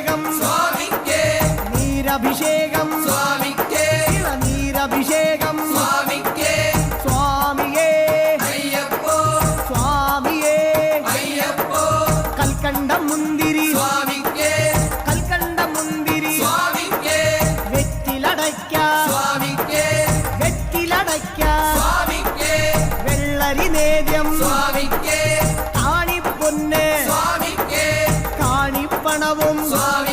നീരഭിഷേകം സ്വാമിക്കേ നീരഭിഷേകം സ്വാമിക്കേ നീരഭിഷേകം സ്വാമിക്കേ സ്വാമിയേ അയ്യപ്പോ സ്വാമിയേ അയ്യപ്പോ കൽക്കണ്ട മുന്തിരി സ്വാമിക്കേ കൽക്കണ്ട മുന്തിരി സ്വാമിക്കേ വെറ്റിലടയ്ക്ക സ്വാമിക്കേ വെറ്റിലടയ്ക്ക സ്വാമിക്കേ വെള്ളരി നേദ്യം സ്വാമിക്കേ കാണിപ്പൊന്ന് സ്വാമിക്കേ കാണിപ്പണവും സ്വാമി